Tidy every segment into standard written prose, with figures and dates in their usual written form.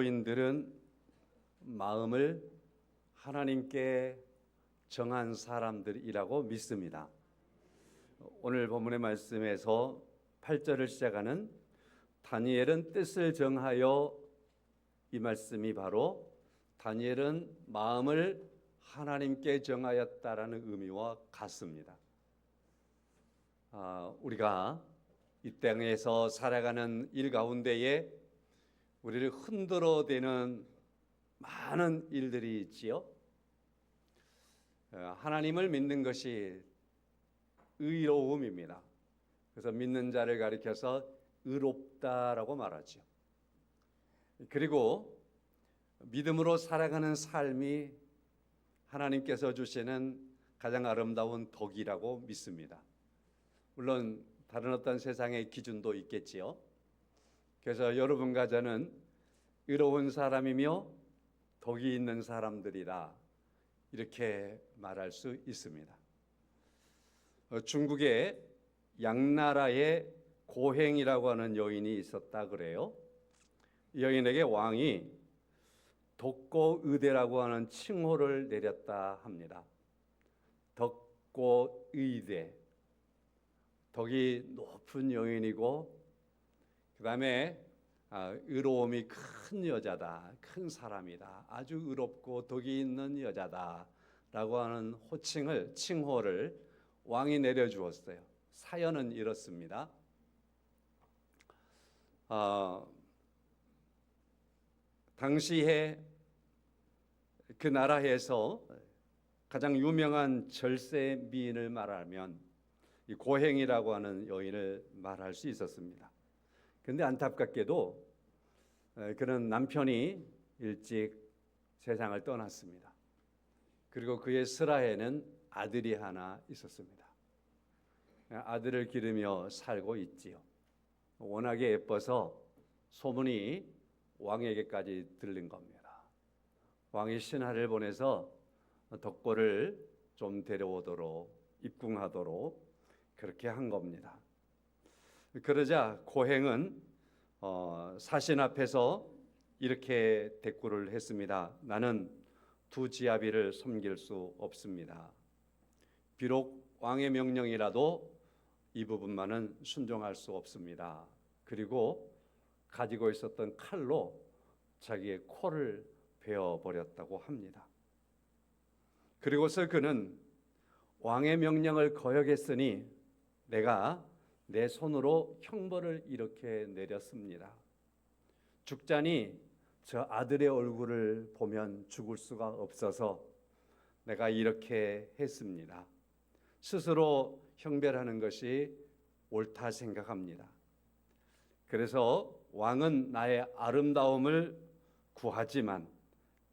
그리스도인들은 마음을 하나님께 정한 사람들이라고 믿습니다. 오늘 본문의 말씀에서 8절을 시작하는 다니엘은 뜻을 정하여, 이 말씀이 바로 다니엘은 마음을 하나님께 정하였다라는 의미와 같습니다. 우리가 이 땅에서 살아가는 일 가운데에 우리를 흔들어대는 많은 일들이 있지요. 하나님을 믿는 것이 의로움입니다. 그래서 믿는 자를 가리켜서 의롭다라고 말하죠. 그리고 믿음으로 살아가는 삶이 하나님께서 주시는 가장 아름다운 덕이라고 믿습니다. 물론 다른 어떤 세상의 기준도 있겠지요. 그래서 여러분과 저는 의로운 사람이며 덕이 있는 사람들이라 이렇게 말할 수 있습니다. 중국에 양나라에 고행이라고 하는 여인이 있었다 그래요. 이 여인에게 왕이 덕고의대라고 하는 칭호를 내렸다 합니다. 덕고의대, 덕이 높은 여인이고 그 다음에 의로움이 큰 여자다, 큰 사람이다, 아주 의롭고 덕이 있는 여자다 라고 하는 칭호를 왕이 내려주었어요. 사연은 이렇습니다. 당시에 그 나라에서 가장 유명한 절세 미인을 말하면 이 고행이라고 하는 여인을 말할 수 있었습니다. 그런데 안타깝게도 그는 남편이 일찍 세상을 떠났습니다. 그리고 그의 슬하에는 아들이 하나 있었습니다. 아들을 기르며 살고 있지요. 워낙에 예뻐서 소문이 왕에게까지 들린 겁니다. 왕이 신하를 보내서 덕고를 좀 데려오도록, 입궁하도록 그렇게 한 겁니다. 그러자 고행은 사신 앞에서 이렇게 대꾸를 했습니다. 나는 두 지아비를 섬길 수 없습니다. 비록 왕의 명령이라도 이 부분만은 순종할 수 없습니다. 그리고 가지고 있었던 칼로 자기의 코를 베어버렸다고 합니다. 그리고서 그는 왕의 명령을 거역했으니 내가 내 손으로 형벌을 이렇게 내렸습니다. 죽자니 저 아들의 얼굴을 보면 죽을 수가 없어서 내가 이렇게 했습니다. 스스로 형별하는 것이 옳다 생각합니다. 그래서 왕은 나의 아름다움을 구하지만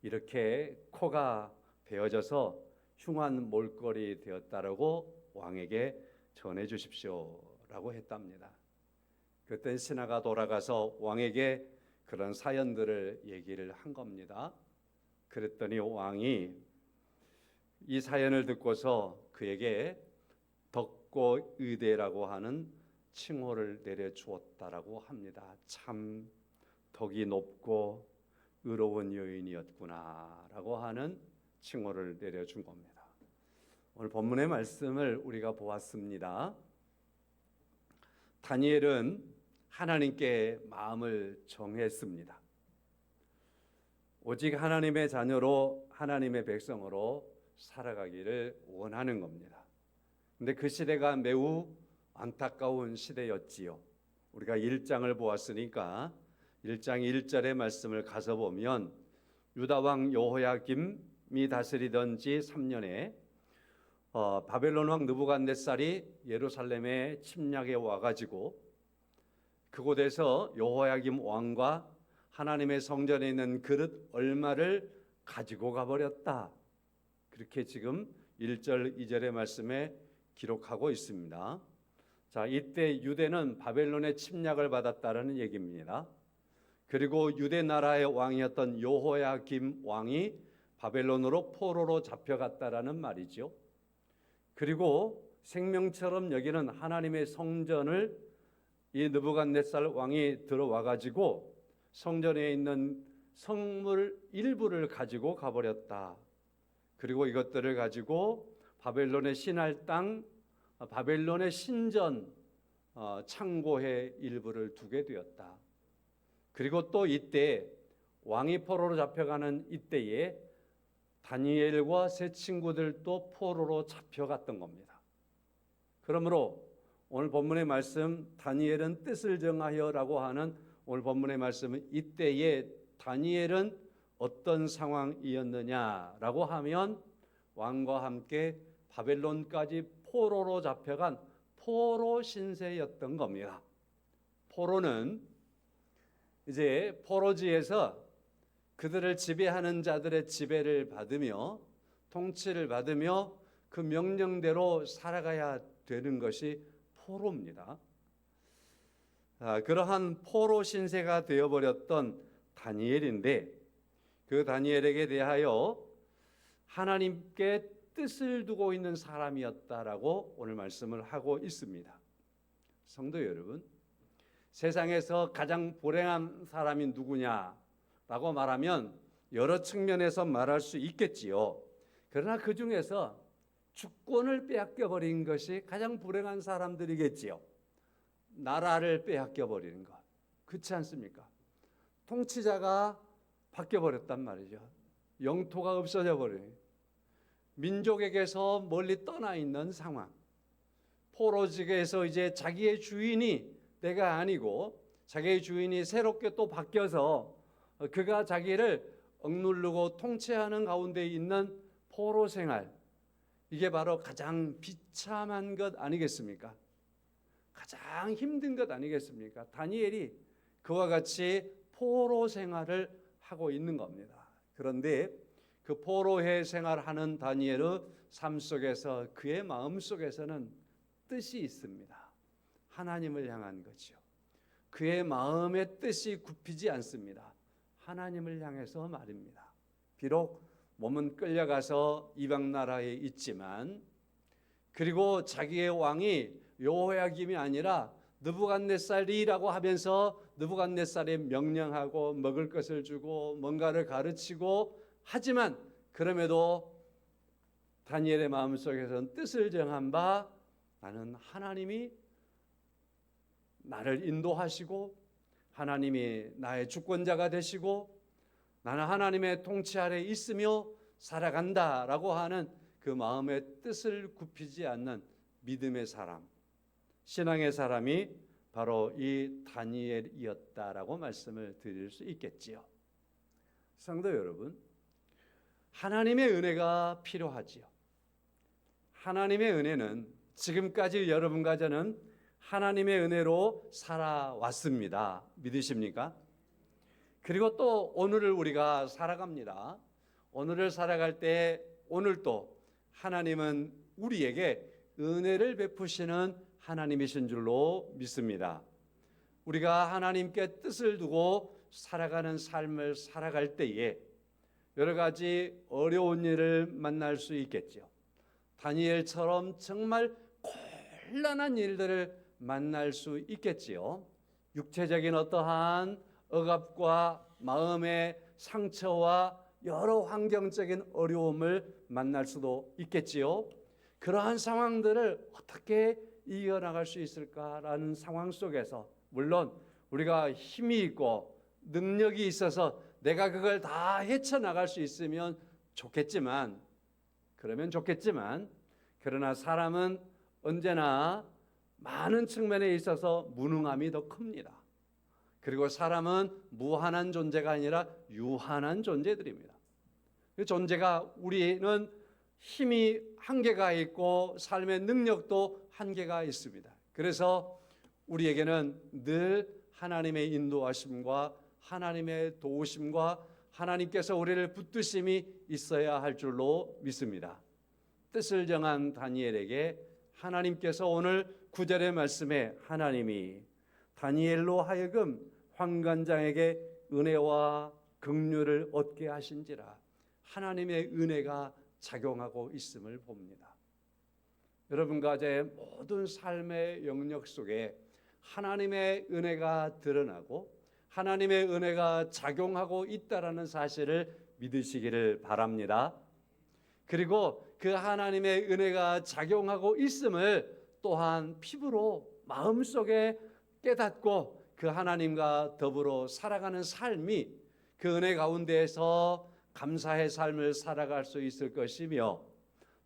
이렇게 코가 베어져서 흉한 몰골이 되었다라고 왕에게 전해 주십시오라고 했답니다. 그때 신하가 돌아가서 왕에게 그런 사연들을 얘기를 한 겁니다. 그랬더니 왕이 이 사연을 듣고서 그에게 덕고의대라고 하는 칭호를 내려주었다라고 합니다. 참 덕이 높고 의로운 여인이었구나라고 하는 칭호를 내려준 겁니다. 오늘 본문의 말씀을 우리가 보았습니다. 다니엘은 하나님께 마음을 정했습니다. 오직 하나님의 자녀로, 하나님의 백성으로 살아가기를 원하는 겁니다. 근데 그 시대가 매우 안타까운 시대였지요. 우리가 1장을 보았으니까 1장 1절의 말씀을 가서 보면 유다 왕 여호야김이 다스리던 지 3년에 바벨론 왕 느부갓네살이 예루살렘에 침략해 와가지고 그곳에서 여호야김 왕과 하나님의 성전에 있는 그릇 얼마를 가지고 가버렸다. 그렇게 지금 1절 2절의 말씀에 기록하고 있습니다. 자, 이때 유대는 바벨론의 침략을 받았다는 얘기입니다. 그리고 유대 나라의 왕이었던 여호야김 왕이 바벨론으로 포로로 잡혀갔다라는 말이죠. 그리고 생명처럼 여기는 하나님의 성전을 이 느부갓네살 왕이 들어와 가지고 성전에 있는 성물 일부를 가지고 가버렸다. 그리고 이것들을 가지고 바벨론의 신할 땅, 바벨론의 신전 창고에 일부를 두게 되었다. 그리고 또 이때 왕이 포로로 잡혀가는 이때에 다니엘과 세 친구들도 포로로 잡혀갔던 겁니다. 그러므로 오늘 본문의 말씀 다니엘은 뜻을 정하여라고 하는 오늘 본문의 말씀은 이때에 다니엘은 어떤 상황이었느냐라고 하면 왕과 함께 바벨론까지 포로로 잡혀간 포로 신세였던 겁니다. 포로는 이제 포로지에서 그들을 지배하는 자들의 지배를 받으며 통치를 받으며 그 명령대로 살아가야 되는 것이 포로입니다. 그러한 포로 신세가 되어버렸던 다니엘인데 그 다니엘에게 대하여 하나님께 뜻을 두고 있는 사람이었다라고 오늘 말씀을 하고 있습니다. 성도 여러분, 세상에서 가장 불행한 사람이 누구냐라고 말하면 여러 측면에서 말할 수 있겠지요. 그러나 그 중에서 주권을 빼앗겨 버린 것이 가장 불행한 사람들이겠지요. 나라를 빼앗겨 버리는 것, 그렇지 않습니까? 통치자가 바뀌어 버렸단 말이죠. 영토가 없어져 버려요. 민족에게서 멀리 떠나 있는 상황. 포로지에서 이제 자기의 주인이 내가 아니고 자기의 주인이 새롭게 또 바뀌어서 그가 자기를 억누르고 통치하는 가운데 있는 포로 생활. 이게 바로 가장 비참한 것 아니겠습니까? 가장 힘든 것 아니겠습니까? 다니엘이 그와 같이 포로 생활을 하고 있는 겁니다. 그런데 그 포로의 생활하는 다니엘의 삶 속에서 그의 마음 속에서는 뜻이 있습니다. 하나님을 향한 거죠. 그의 마음의 뜻이 굽히지 않습니다. 하나님을 향해서 말입니다. 비록 몸은 끌려가서 이방 나라에 있지만 그리고 자기의 왕이 여호야김이 아니라 느부갓네살이라고 하면서 느부갓네살이 명령하고 먹을 것을 주고 뭔가를 가르치고 하지만 그럼에도 다니엘의 마음속에서는 뜻을 정한 바 나는 하나님이 나를 인도하시고 하나님이 나의 주권자가 되시고 나는 하나님의 통치 아래 있으며 살아간다라고 하는 그 마음의 뜻을 굽히지 않는 믿음의 사람, 신앙의 사람이 바로 이 다니엘이었다라고 말씀을 드릴 수 있겠지요. 성도 여러분, 하나님의 은혜가 필요하지요. 하나님의 은혜는 지금까지 여러분과 저는 하나님의 은혜로 살아왔습니다. 믿으십니까? 그리고 또 오늘을 우리가 살아갑니다. 오늘을 살아갈 때 오늘도 하나님은 우리에게 은혜를 베푸시는 하나님이신 줄로 믿습니다. 우리가 하나님께 뜻을 두고 살아가는 삶을 살아갈 때에 여러 가지 어려운 일을 만날 수 있겠죠. 다니엘처럼 정말 곤란한 일들을 만날 수 있겠지요. 육체적인 어떠한 억압과 마음의 상처와 여러 환경적인 어려움을 만날 수도 있겠지요. 그러한 상황들을 어떻게 이겨나갈 수 있을까라는 상황 속에서 물론 우리가 힘이 있고 능력이 있어서 내가 그걸 다 헤쳐나갈 수 있으면 좋겠지만 그러나 사람은 언제나 많은 측면에 있어서 무능함이 더 큽니다. 그리고 사람은 무한한 존재가 아니라 유한한 존재들입니다. 그 존재가 우리는 힘이 한계가 있고 삶의 능력도 한계가 있습니다. 그래서 우리에게는 늘 하나님의 인도하심과 하나님의 도우심과 하나님께서 우리를 붙드심이 있어야 할 줄로 믿습니다. 뜻을 정한 다니엘에게 하나님께서 오늘 9절의 말씀에 하나님이 다니엘로 하여금 환관장에게 은혜와 긍휼을 얻게 하신지라 하나님의 은혜가 작용하고 있음을 봅니다. 여러분과 제 모든 삶의 영역 속에 하나님의 은혜가 드러나고 하나님의 은혜가 작용하고 있다라는 사실을 믿으시기를 바랍니다. 그리고 그 하나님의 은혜가 작용하고 있음을 또한 피부로 마음속에 깨닫고 그 하나님과 더불어 살아가는 삶이 그 은혜 가운데에서 감사의 삶을 살아갈 수 있을 것이며,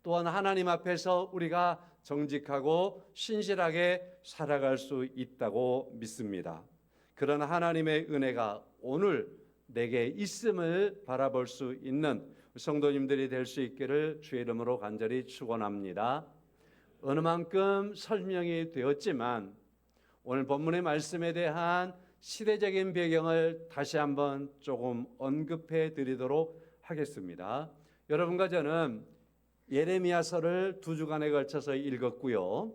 또한 하나님 앞에서 우리가 정직하고 신실하게 살아갈 수 있다고 믿습니다. 그런 하나님의 은혜가 오늘 내게 있음을 바라볼 수 있는 성도님들이 될 수 있기를 주의 이름으로 간절히 축원합니다. 어느 만큼 설명이 되었지만 오늘 본문의 말씀에 대한 시대적인 배경을 다시 한번 조금 언급해 드리도록 하겠습니다. 여러분과 저는 예레미야서를 2주간에 걸쳐서 읽었고요.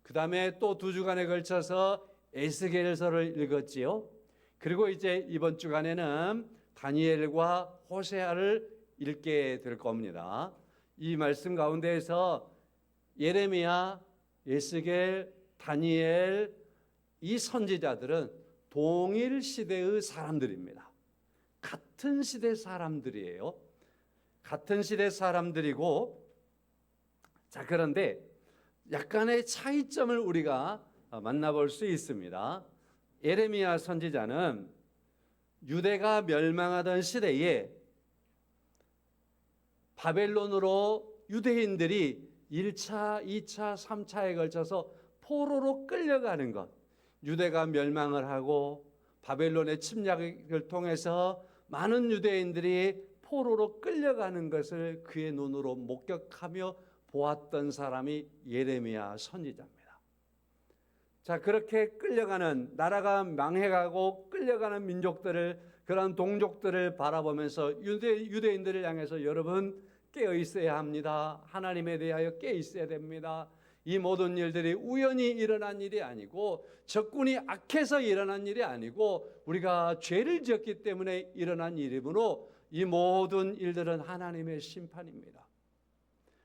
그 다음에 또 2주간에 걸쳐서 에스겔서를 읽었지요. 그리고 이제 이번 주간에는 다니엘과 호세아를 읽게 될 겁니다. 이 말씀 가운데에서 예레미야, 에스겔, 다니엘 이 선지자들은 동일 시대의 사람들입니다. 같은 시대 사람들이에요. 같은 시대 사람들이고, 자, 그런데 약간의 차이점을 우리가 만나볼 수 있습니다. 예레미야 선지자는 유대가 멸망하던 시대에 바벨론으로 유대인들이 1차, 2차, 3차에 걸쳐서 포로로 끌려가는 것, 유대가 멸망을 하고 바벨론의 침략을 통해서 많은 유대인들이 포로로 끌려가는 것을 그의 눈으로 목격하며 보았던 사람이 예레미야 선지자입니다. 자, 그렇게 끌려가는, 나라가 망해가고 끌려가는 민족들을, 그런 동족들을 바라보면서 유대인들을 향해서 여러분 깨어 있어야 합니다. 하나님에 대하여 깨어 있어야 됩니다. 이 모든 일들이 우연히 일어난 일이 아니고, 적군이 악해서 일어난 일이 아니고, 우리가 죄를 지었기 때문에 일어난 일이므로 이 모든 일들은 하나님의 심판입니다.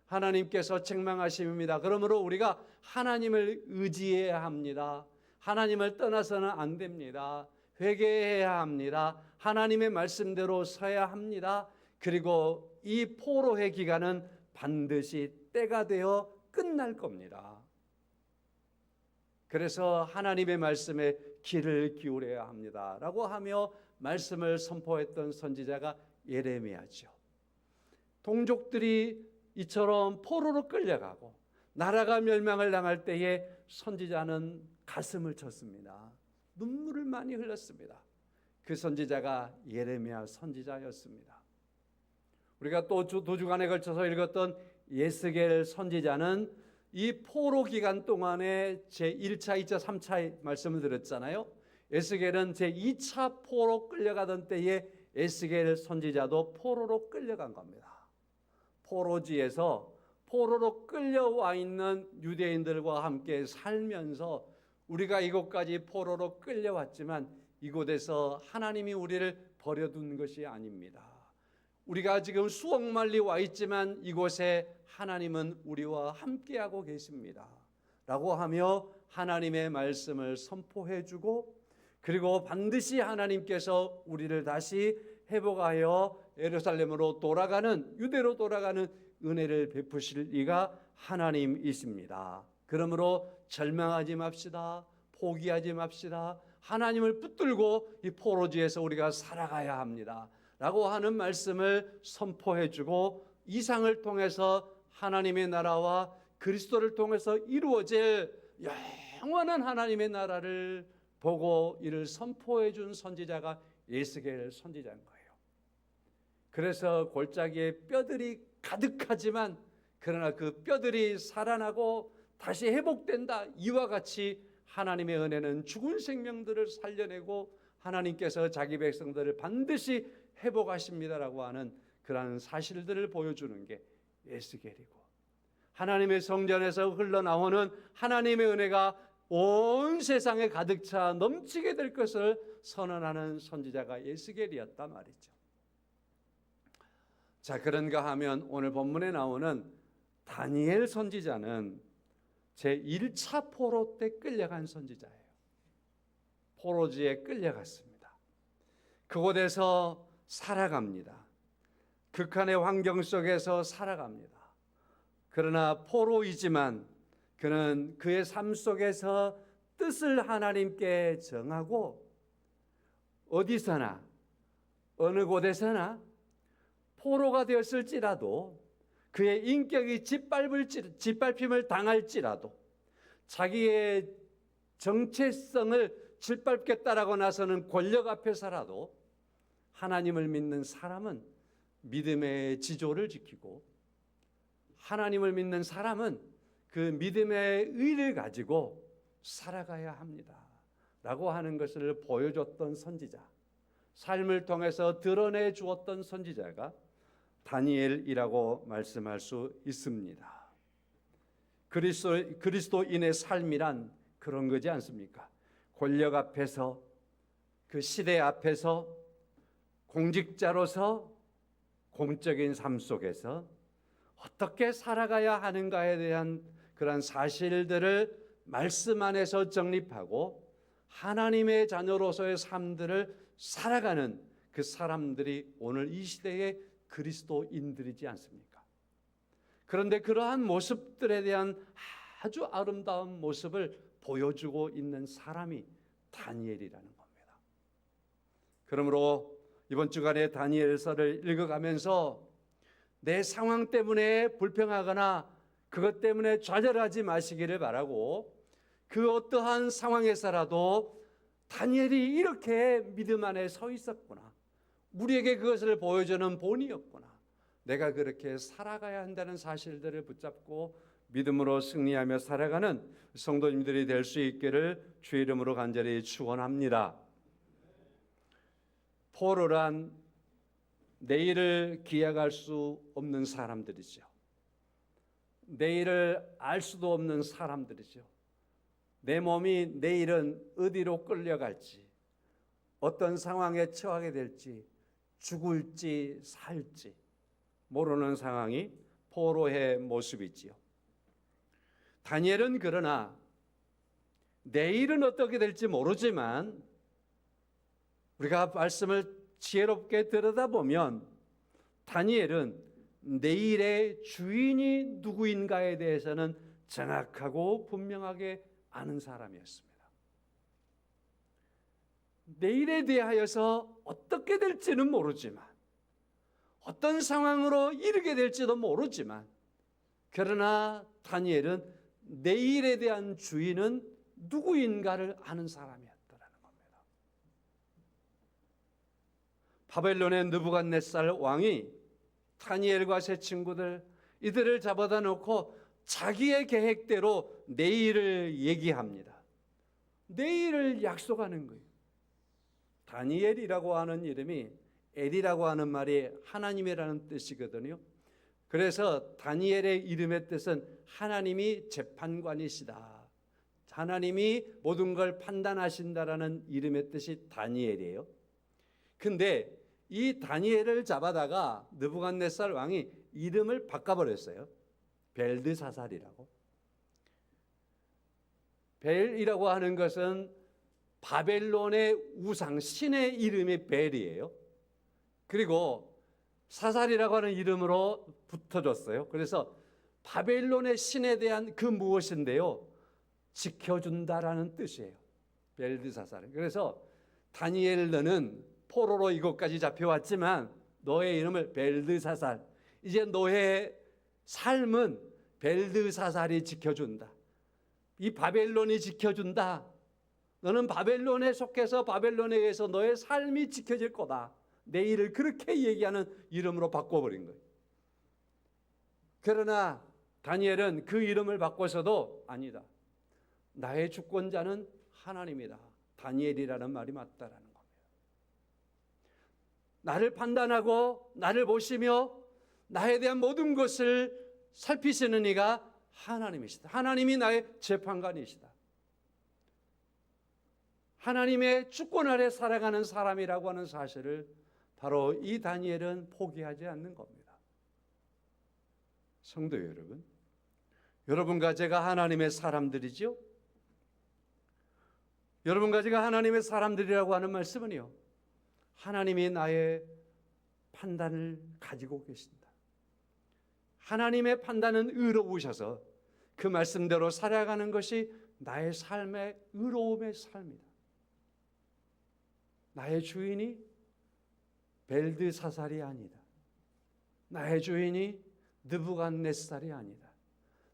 하나님께서 책망하심입니다. 그러므로 우리가 하나님을 의지해야 합니다. 하나님을 떠나서는 안 됩니다. 회개해야 합니다. 하나님의 말씀대로 서야 합니다. 그리고 이 포로의 기간은 반드시 때가 되어 끝날 겁니다. 그래서 하나님의 말씀에 귀를 기울여야 합니다 라고 하며 말씀을 선포했던 선지자가 예레미야죠. 동족들이 이처럼 포로로 끌려가고 나라가 멸망을 당할 때에 선지자는 가슴을 쳤습니다. 눈물을 많이 흘렸습니다. 그 선지자가 예레미야 선지자였습니다. 우리가 또 2주간에 걸쳐서 읽었던 에스겔 선지자는 이 포로 기간 동안에 제1차, 2차, 3차의 말씀을 드렸잖아요. 에스겔은 제2차 포로 끌려가던 때에 에스겔 선지자도 포로로 끌려간 겁니다. 포로지에서 포로로 끌려와 있는 유대인들과 함께 살면서 우리가 이곳까지 포로로 끌려왔지만 이곳에서 하나님이 우리를 버려둔 것이 아닙니다. 우리가 지금 수억 마일리 와 있지만 이곳에 하나님은 우리와 함께하고 계십니다 라고 하며 하나님의 말씀을 선포해주고, 그리고 반드시 하나님께서 우리를 다시 회복하여 예루살렘으로 돌아가는, 유대로 돌아가는 은혜를 베푸실 이가 하나님이십니다. 그러므로 절망하지 맙시다. 포기하지 맙시다. 하나님을 붙들고 이 포로지에서 우리가 살아가야 합니다 라고 하는 말씀을 선포해주고, 이상을 통해서 하나님의 나라와 그리스도를 통해서 이루어질 영원한 하나님의 나라를 보고 이를 선포해준 선지자가 에스겔 선지자인 거예요. 그래서 골짜기에 뼈들이 가득하지만 그러나 그 뼈들이 살아나고 다시 회복된다, 이와 같이 하나님의 은혜는 죽은 생명들을 살려내고 하나님께서 자기 백성들을 반드시 회복하십니다라고 하는 그러한 사실들을 보여주는 게 에스겔이고, 하나님의 성전에서 흘러나오는 하나님의 은혜가 온 세상에 가득 차 넘치게 될 것을 선언하는 선지자가 에스겔이었단 말이죠. 자, 그런가 하면 오늘 본문에 나오는 다니엘 선지자는 제1차 포로 때 끌려간 선지자예요. 포로지에 끌려갔습니다. 그곳에서 살아갑니다. 극한의 환경 속에서 살아갑니다. 그러나 포로이지만 그는 그의 삶 속에서 뜻을 하나님께 정하고 어디서나 어느 곳에서나 포로가 되었을지라도 그의 인격이 짓밟힘을 당할지라도 자기의 정체성을 짓밟겠다라고 나서는 권력 앞에서라도 하나님을 믿는 사람은 믿음의 지조를 지키고 하나님을 믿는 사람은 그 믿음의 의를 가지고 살아가야 합니다 라고 하는 것을 보여줬던 선지자, 삶을 통해서 드러내 주었던 선지자가 다니엘이라고 말씀할 수 있습니다. 그리스도인의 삶이란 그런 거지 않습니까? 권력 앞에서, 그 시대 앞에서, 공직자로서 공적인 삶 속에서 어떻게 살아가야 하는가에 대한 그런 사실들을 말씀 안에서 정립하고 하나님의 자녀로서의 삶들을 살아가는 그 사람들이 오늘 이 시대의 그리스도인들이지 않습니까? 그런데 그러한 모습들에 대한 아주 아름다운 모습을 보여주고 있는 사람이 다니엘이라는 겁니다. 그러므로 이번 주간에 다니엘서를 읽어가면서 내 상황 때문에 불평하거나 그것 때문에 좌절하지 마시기를 바라고, 그 어떠한 상황에서라도 다니엘이 이렇게 믿음 안에 서 있었구나, 우리에게 그것을 보여주는 본이었구나, 내가 그렇게 살아가야 한다는 사실들을 붙잡고 믿음으로 승리하며 살아가는 성도님들이 될 수 있기를 주의 이름으로 간절히 축원합니다. 포로란 내일을 기약할 수 없는 사람들이죠. 내일을 알 수도 없는 사람들이죠. 내 몸이 내일은 어디로 끌려갈지, 어떤 상황에 처하게 될지, 죽을지 살지 모르는 상황이 포로의 모습이지요. 다니엘은 그러나 내일은 어떻게 될지 모르지만 우리가 말씀을 지혜롭게 들여다보면 다니엘은 내일의 주인이 누구인가에 대해서는 정확하고 분명하게 아는 사람이었습니다. 내일에 대하여서 어떻게 될지는 모르지만, 어떤 상황으로 이르게 될지도 모르지만, 그러나 다니엘은 내일에 대한 주인은 누구인가를 아는 사람이었다라는 겁니다. 바벨론의 느부갓네살 왕이 다니엘과 세 친구들 이들을 잡아다 놓고 자기의 계획대로 내일을 얘기합니다. 내일을 약속하는 거예요. 다니엘이라고 하는 이름이 엘이라고 하는 말이 하나님이라는 뜻이거든요. 그래서 다니엘의 이름의 뜻은 하나님이 재판관이시다, 하나님이 모든 걸 판단하신다라는 이름의 뜻이 다니엘이에요. 근데 이 다니엘을 잡아다가 느부갓네살 왕이 이름을 바꿔버렸어요. 벨드사살이라고. 벨이라고 하는 것은 바벨론의 우상 신의 이름이 벨이에요. 그리고 사살이라고 하는 이름으로 붙어졌어요. 그래서 바벨론의 신에 대한 그 무엇인데요, 지켜준다라는 뜻이에요. 벨드사살. 그래서 다니엘, 너는 포로로 이곳까지 잡혀왔지만 너의 이름을 벨드사살, 이제 너의 삶은 벨드사살이 지켜준다, 이 바벨론이 지켜준다, 너는 바벨론에 속해서 바벨론에 의해서 너의 삶이 지켜질 거다, 내일을 그렇게 얘기하는 이름으로 바꿔버린 거예요. 그러나 다니엘은 그 이름을 바꿔서도 아니다, 나의 주권자는 하나님이다, 다니엘이라는 말이 맞다라는 겁니다. 나를 판단하고 나를 보시며 나에 대한 모든 것을 살피시는 이가 하나님이시다. 하나님이 나의 재판관이시다. 하나님의 주권 아래 살아가는 사람이라고 하는 사실을 바로 이 다니엘은 포기하지 않는 겁니다. 성도 여러분, 여러분과 제가 하나님의 사람들이죠. 여러분과 제가 하나님의 사람들이라고 하는 말씀은요, 하나님이 나의 판단을 가지고 계신다. 하나님의 판단은 의로우셔서 그 말씀대로 살아가는 것이 나의 삶의 의로움의 삶이다. 나의 주인이 벨드사살이 아니다. 나의 주인이 느부갓네살이 아니다.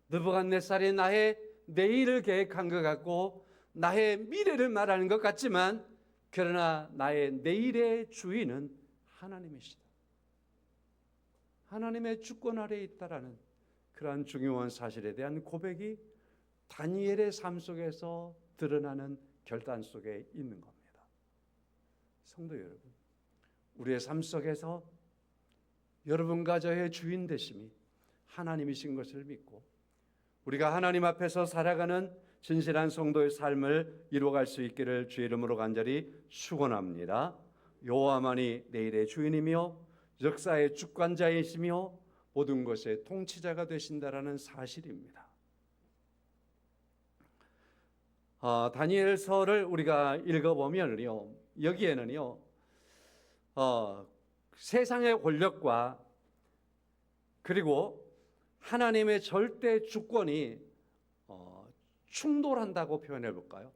느부갓네살이 나의 내일을 계획한 것 같고 나의 미래를 말하는 것 같지만, 그러나 나의 내일의 주인은 하나님이시다. 하나님의 주권 아래에 있다라는 그러한 중요한 사실에 대한 고백이 다니엘의 삶 속에서 드러나는 결단 속에 있는 겁니다. 성도 여러분, 우리의 삶 속에서 여러분과 저의 주인 되심이 하나님이신 것을 믿고 우리가 하나님 앞에서 살아가는 진실한 성도의 삶을 이루어갈 수 있기를 주의 이름으로 간절히 축원합니다. 여호와만이 내일의 주인이며 역사의 주관자이시며 모든 것의 통치자가 되신다라는 사실입니다. 다니엘서를 우리가 읽어보면요, 여기에는요, 세상의 권력과 그리고 하나님의 절대 주권이 충돌한다고 표현해 볼까요?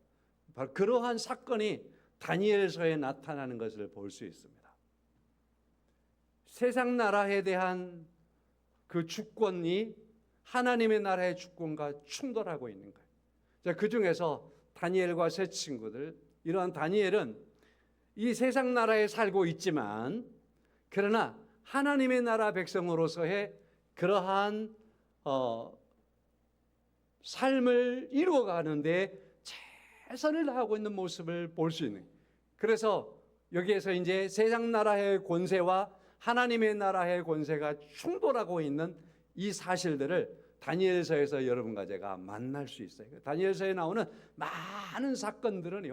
바로 그러한 사건이 다니엘서에 나타나는 것을 볼 수 있습니다. 세상 나라에 대한 그 주권이 하나님의 나라의 주권과 충돌하고 있는 거예요. 자, 그 중에서 다니엘과 세 친구들, 이러한 다니엘은 이 세상 나라에 살고 있지만 그러나 하나님의 나라 백성으로서의 그러한 삶을 이루어가는데 최선을 다하고 있는 모습을 볼 수 있는. 그래서 여기에서 이제 세상 나라의 권세와 하나님의 나라의 권세가 충돌하고 있는 이 사실들을 다니엘서에서 여러분과 제가 만날 수 있어요. 다니엘서에 나오는 많은 사건들은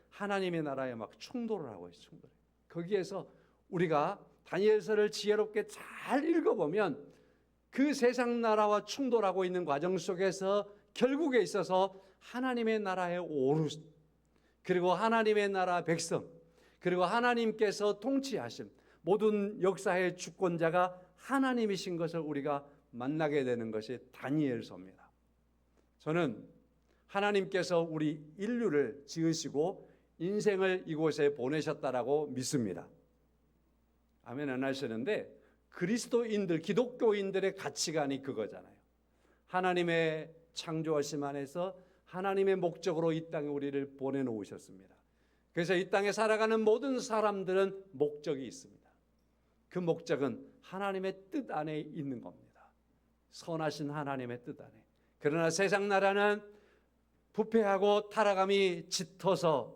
하나님의 나라에 막 충돌을 하고 있어요. 충돌. 거기에서 우리가 다니엘서를 지혜롭게 잘 읽어보면 그 세상 나라와 충돌하고 있는 과정 속에서 결국에 있어서 하나님의 나라의 오르, 그리고 하나님의 나라 백성, 그리고 하나님께서 통치하심, 모든 역사의 주권자가 하나님이신 것을 우리가 만나게 되는 것이 다니엘서입니다. 저는 하나님께서 우리 인류를 지으시고 인생을 이곳에 보내셨다라고 믿습니다. 아멘 안 하시는데, 그리스도인들, 기독교인들의 가치관이 그거잖아요. 하나님의 창조하심 안에서 하나님의 목적으로 이 땅에 우리를 보내놓으셨습니다. 그래서 이 땅에 살아가는 모든 사람들은 목적이 있습니다. 그 목적은 하나님의 뜻 안에 있는 겁니다. 선하신 하나님의 뜻 안에. 그러나 세상 나라는 부패하고 타락함이 짙어서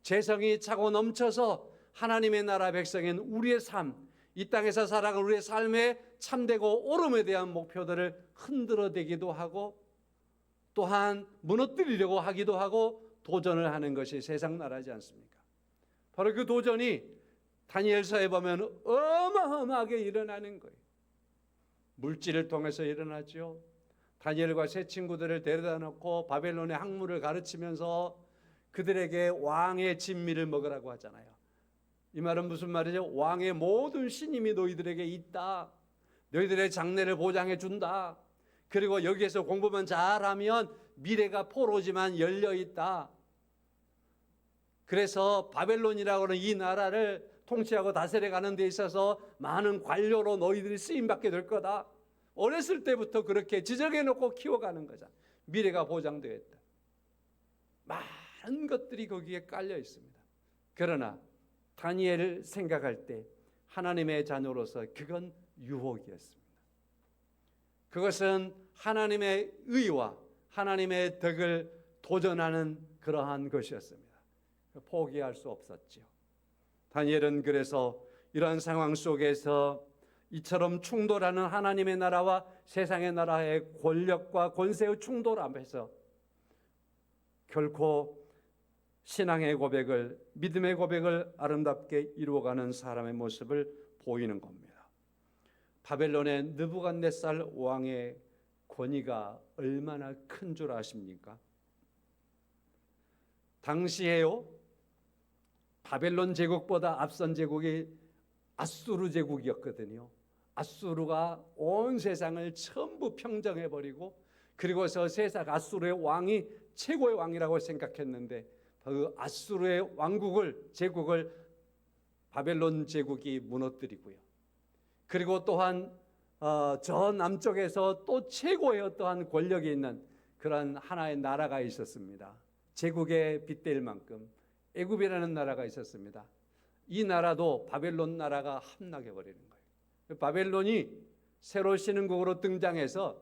재성이 차고 넘쳐서 하나님의 나라 백성인 우리의 삶, 이 땅에서 살아가는 우리의 삶의 참되고 옳음에 대한 목표들을 흔들어대기도 하고 또한 무너뜨리려고 하기도 하고 도전을 하는 것이 세상 나라지 않습니까? 바로 그 도전이 다니엘서에 보면 어마어마하게 일어나는 거예요. 물질을 통해서 일어나죠. 다니엘과 세 친구들을 데려다 놓고 바벨론의 학문을 가르치면서 그들에게 왕의 진미를 먹으라고 하잖아요. 이 말은 무슨 말이죠? 왕의 모든 신임이 너희들에게 있다. 너희들의 장래를 보장해 준다. 그리고 여기에서 공부만 잘하면 미래가 포로지만 열려 있다. 그래서 바벨론이라고 하는 이 나라를 통치하고 다스려가는 데 있어서 많은 관료로 너희들이 쓰임받게 될 거다. 어렸을 때부터 그렇게 지적해놓고 키워가는 거잖아. 미래가 보장되어 있다. 많은 것들이 거기에 깔려 있습니다. 그러나 다니엘을 생각할 때 하나님의 자녀로서 그건 유혹이었습니다. 그것은 하나님의 의와 하나님의 덕을 도전하는 그러한 것이었습니다. 포기할 수 없었죠. 다니엘은 그래서 이러한 상황 속에서 이처럼 충돌하는 하나님의 나라와 세상의 나라의 권력과 권세의 충돌 앞에서 결코 신앙의 고백을, 믿음의 고백을 아름답게 이루어가는 사람의 모습을 보이는 겁니다. 바벨론의 느부갓네살 왕의 권위가 얼마나 큰 줄 아십니까? 당시에요, 바벨론 제국보다 앞선 제국이 아수르 제국이었거든요. 아수르가 온 세상을 전부 평정해버리고, 그리고서 세상 아수르의 왕이 최고의 왕이라고 생각했는데, 그 아수르의 제국을 바벨론 제국이 무너뜨리고요. 그리고 또한 저 남쪽에서 또 최고의 어떠한 권력이 있는 그런 하나의 나라가 있었습니다. 제국에 빗댈 만큼 애굽이라는 나라가 있었습니다. 이 나라도 바벨론 나라가 함락해 버리는 거예요. 바벨론이 새로 신흥국으로 등장해서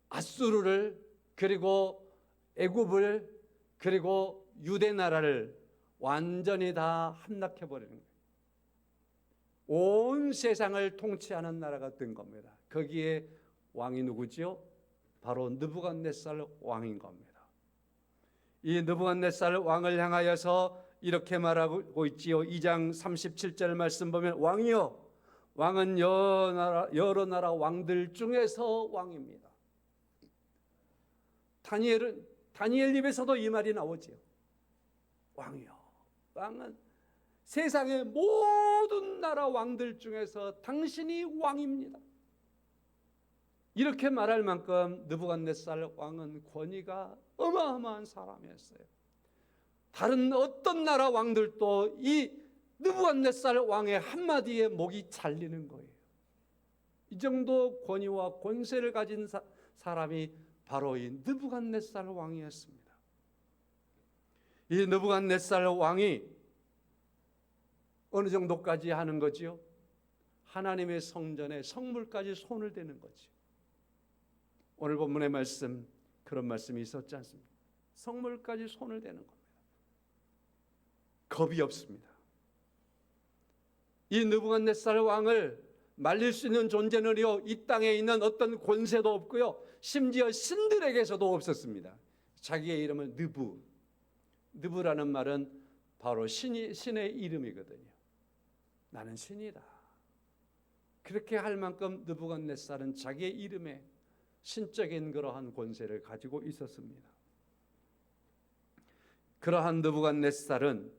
아수르를, 그리고 애굽을, 그리고 유대 나라를 완전히 다 함락해 버리는 거예요. 온 세상을 통치하는 나라가 된 겁니다. 거기에 왕이 누구지요? 바로 느부갓네살 왕인 겁니다. 이 느부갓네살 왕을 향하여서 이렇게 말하고 있지요. 2장 37절 말씀 보면, 왕이여, 왕은 여러 나라 왕들 중에서 왕입니다. 다니엘 입에서도 이 말이 나오지요. 왕이여, 왕은 세상의 모든 나라 왕들 중에서 당신이 왕입니다. 이렇게 말할 만큼 느부갓네살 왕은 권위가 어마어마한 사람이었어요. 다른 어떤 나라 왕들도 이 느부갓네살 왕의 한마디에 목이 잘리는 거예요. 이 정도 권위와 권세를 가진 사람이 바로 이 느부갓네살 왕이었습니다. 이 느부갓네살 왕이 어느 정도까지 하는 거지요? 하나님의 성전에 성물까지 손을 대는 거지요. 오늘 본문의 말씀, 그런 말씀이 있었지 않습니까? 성물까지 손을 대는 겁니다. 겁이 없습니다. 이 느부갓네살 왕을 말릴 수 있는 존재는요, 이 땅에 있는 어떤 권세도 없고요, 심지어 신들에게서도 없었습니다. 자기의 이름은 느부라는 말은 바로 신의 이름이거든요. 나는 신이다. 그렇게 할 만큼 느부갓네살은 자기의 이름에 신적인 그러한 권세를 가지고 있었습니다. 그러한 느부갓네살은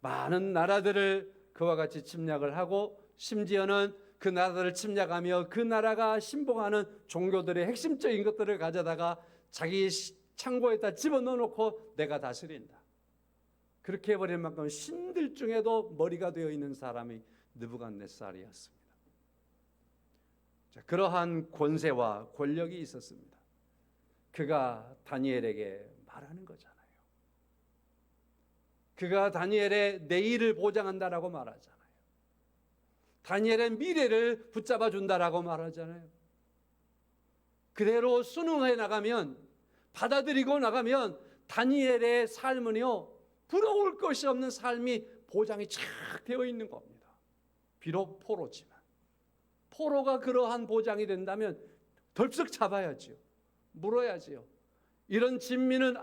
많은 나라들을 그와 같이 침략을 하고, 심지어는 그 나라들을 침략하며 그 나라가 신봉하는 종교들의 핵심적인 것들을 가져다가 자기 창고에다 집어넣어 놓고 내가 다스린다. 그렇게 해버릴 만큼 신들 중에도 머리가 되어 있는 사람이 느부갓네살이었습니다. 자, 그러한 권세와 권력이 있었습니다. 그가 다니엘에게 말하는 거잖아요. 그가 다니엘의 내일을 보장한다라고 말하잖아요. 다니엘의 미래를 붙잡아 준다라고 말하잖아요. 그대로 순응해 나가면, 받아들이고 나가면 다니엘의 삶은요, 부러울 것이 없는 삶이 보장이 쫙 되어 있는 겁니다. 비록 포로지만, 포로가 그러한 보장이 된다면 덜썩 잡아야지요. 물어야지요. 이런 진미는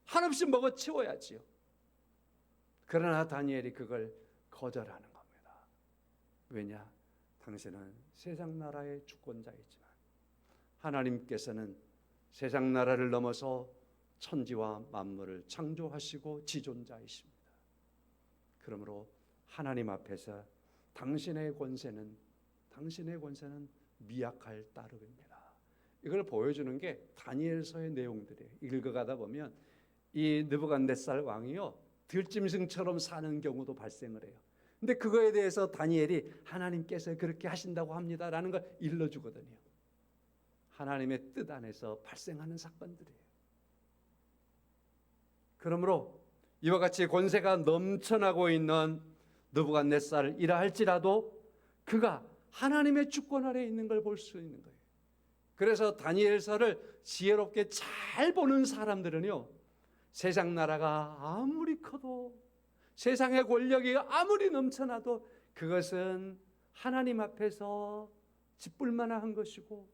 한없이 먹어치워야지요. 그러나 다니엘이 그걸 거절하는 겁니다. 왜냐? 당신은 세상 나라의 주권자이지만 하나님께서는 세상 나라를 넘어서 천지와 만물을 창조하시고 지존자이십니다. 그러므로 하나님 앞에서 당신의 권세는 미약할 따름입니다. 이걸 보여주는 게 다니엘서의 내용들이에요. 읽어가다 보면 이 느부갓네살 왕이요, 들짐승처럼 사는 경우도 발생을 해요. 근데 그거에 대해서 다니엘이 하나님께서 그렇게 하신다고 합니다라는 걸 일러주거든요. 하나님의 뜻 안에서 발생하는 사건들이에요. 그러므로 이와 같이 권세가 넘쳐나고 있는 느부갓네살이라 할지라도 그가 하나님의 주권 아래에 있는 걸 볼 수 있는 거예요. 그래서 다니엘서를 지혜롭게 잘 보는 사람들은요, 세상 나라가 아무리 커도, 세상의 권력이 아무리 넘쳐나도 그것은 하나님 앞에서 짓불만한 것이고,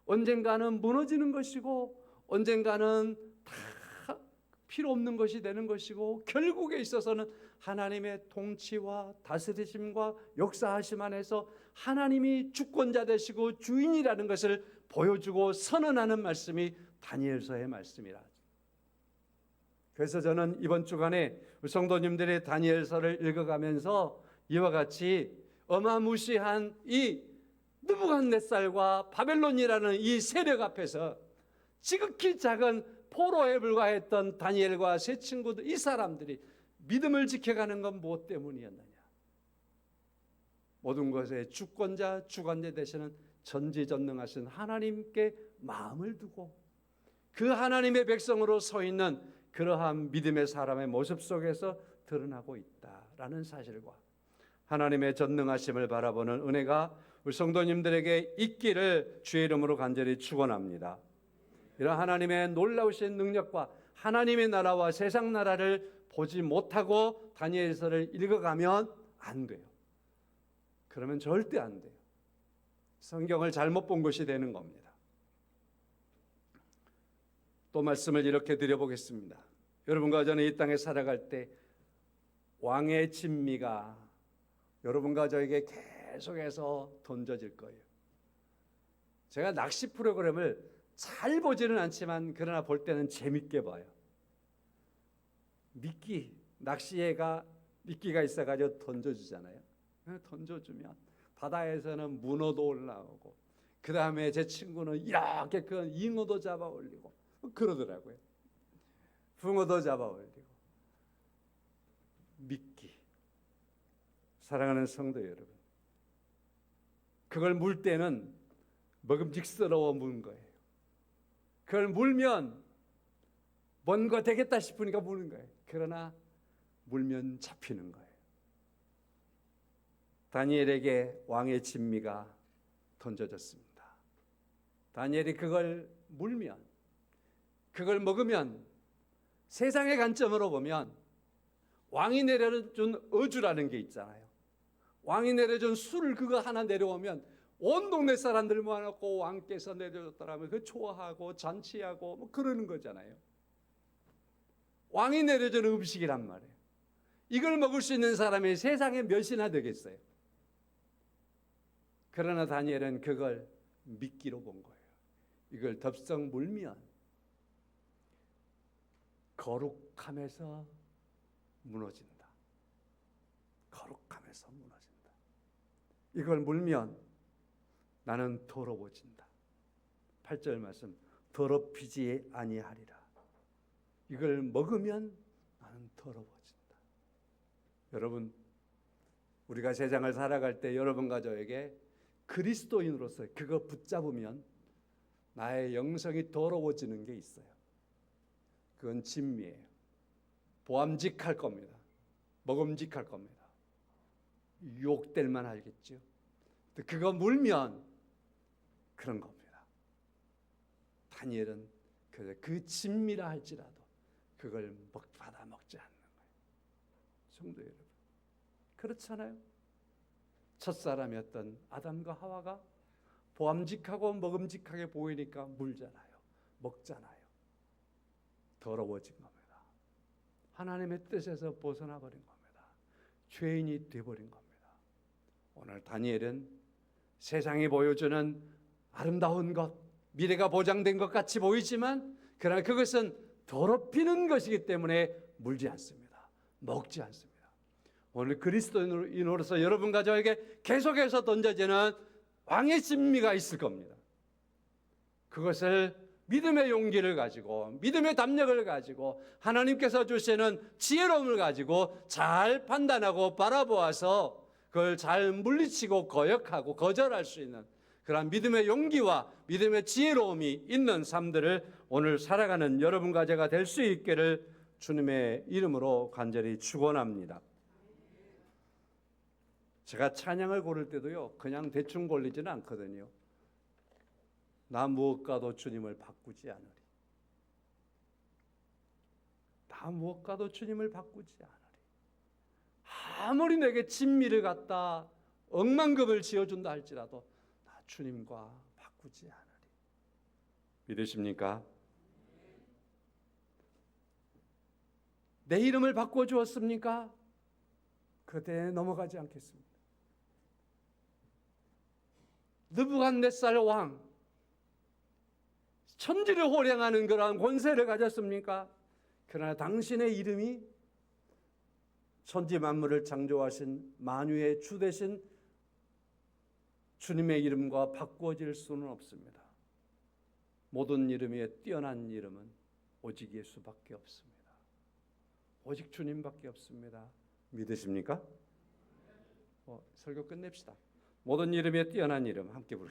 언젠가는 무너지는 것이고, 언젠가는 다 필요 없는 것이 되는 것이고, 결국에 있어서는 하나님의 통치와 다스리심과 역사하심 안에서 하나님이 주권자 되시고 주인이라는 것을 보여주고 선언하는 말씀이 다니엘서의 말씀이라. 그래서 저는 이번 주간에 성도님들의 다니엘서를 읽어가면서 이와 같이 어마무시한 이 느부갓네살과 바벨론이라는 이 세력 앞에서 지극히 작은 포로에 불과했던 다니엘과 세 친구들, 이 사람들이 믿음을 지켜가는 건 무엇 때문이었느냐? 모든 것의 주권자, 주관자 되시는 전지전능하신 하나님께 마음을 두고 그 하나님의 백성으로 서 있는 그러한 믿음의 사람의 모습 속에서 드러나고 있다라는 사실과 하나님의 전능하심을 바라보는 은혜가 우리 성도님들에게 있기를 주의 이름으로 간절히 축원합니다. 이런 하나님의 놀라우신 능력과 하나님의 나라와 세상 나라를 보지 못하고 다니엘서를 읽어가면 안 돼요. 그러면 절대 안 돼요. 성경을 잘못 본 것이 되는 겁니다. 또 말씀을 이렇게 드려보겠습니다. 여러분과 저는 이 땅에 살아갈 때 왕의 진미가 여러분과 저에게 계속해서 던져질 거예요. 제가 낚시 프로그램을 잘 보지는 않지만 그러나 볼 때는 재밌게 봐요. 낚시애가 미끼가 있어가지고 던져주잖아요. 던져주면 바다에서는 문어도 올라오고 그 다음에 제 친구는 이렇게 큰 잉어도 잡아 올리고 그러더라고요. 붕어도 잡아 올리고. 미끼. 사랑하는 성도 여러분, 그걸 물 때는 먹음직스러워 무는 거예요. 그걸 물면 뭔가 되겠다 싶으니까 무는 거예요. 그러나 물면 잡히는 거예요. 다니엘에게 왕의 진미가 던져졌습니다. 다니엘이 그걸 물면, 그걸 먹으면 세상의 관점으로 보면 왕이 내려준 어주라는 게 있잖아요. 왕이 내려준 술을 그거 하나 내려오면 온 동네 사람들 모아놓고 왕께서 내려줬더라면 그 좋아하고 잔치하고 뭐 그러는 거잖아요. 왕이 내려주는 음식이란 말이에요. 이걸 먹을 수 있는 사람이 세상에 몇이나 되겠어요. 그러나 다니엘은 그걸 미끼로 본 거예요. 이걸 덥석 물면 거룩함에서 무너진다. 거룩함에서 무너진다. 이걸 물면 나는 더러워진다. 8절 말씀, 더럽히지 아니하리라. 이걸 먹으면 나는 더러워진다. 여러분, 우리가 세상을 살아갈 때 여러분과 저에게 그리스도인으로서 그거 붙잡으면 나의 영성이 더러워지는 게 있어요. 그건 진미예요. 보암직할 겁니다. 먹음직할 겁니다. 유혹될만 알겠죠. 그거 물면 그런 겁니다. 다니엘은 그 진미라 할지라도 그걸 받아 먹지 않는 거예요. 성도 여러분, 그렇잖아요. 첫사람이었던 아담과 하와가 보암직하고 먹음직하게 보이니까 물잖아요. 먹잖아요. 더러워진 겁니다. 하나님의 뜻에서 벗어나 버린 겁니다. 죄인이 되어버린 겁니다. 오늘 다니엘은 세상이 보여주는 아름다운 것, 미래가 보장된 것 같이 보이지만 그러나 그것은 더럽히는 것이기 때문에 물지 않습니다. 먹지 않습니다. 오늘 그리스도인으로서 여러분과 저에게 계속해서 던져지는 왕의 진미가 있을 겁니다. 그것을 믿음의 용기를 가지고 믿음의 담력을 가지고 하나님께서 주시는 지혜로움을 가지고 잘 판단하고 바라보아서 그걸 잘 물리치고 거역하고 거절할 수 있는 그런 믿음의 용기와 믿음의 지혜로움이 있는 삶들을 오늘 살아가는 여러분과 제가 될 수 있기를 주님의 이름으로 간절히 축원합니다. 제가 찬양을 고를 때도요, 그냥 대충 고르지는 않거든요. 나 무엇과도 주님을 바꾸지 않으리. 나 무엇과도 주님을 바꾸지 않으리. 아무리 내게 진미를 갖다 억만금을 지어준다 할지라도 나 주님과 바꾸지 않으리. 믿으십니까? 내 이름을 바꿔주었습니까? 그대에 넘어가지 않겠습니다. 느부갓네살 왕, 천지를 호령하는 그러한 권세를 가졌습니까? 그러나 당신의 이름이 천지 만물을 창조하신 만유의 주 되신 주님의 이름과 바꾸어질 수는 없습니다. 모든 이름 위에 뛰어난 이름은 오직 예수밖에 없습니다. 오직 주님밖에 없습니다. 믿으십니까? 설교 끝냅시다. 모든 이름에 뛰어난 이름 함께 부르겠습니다.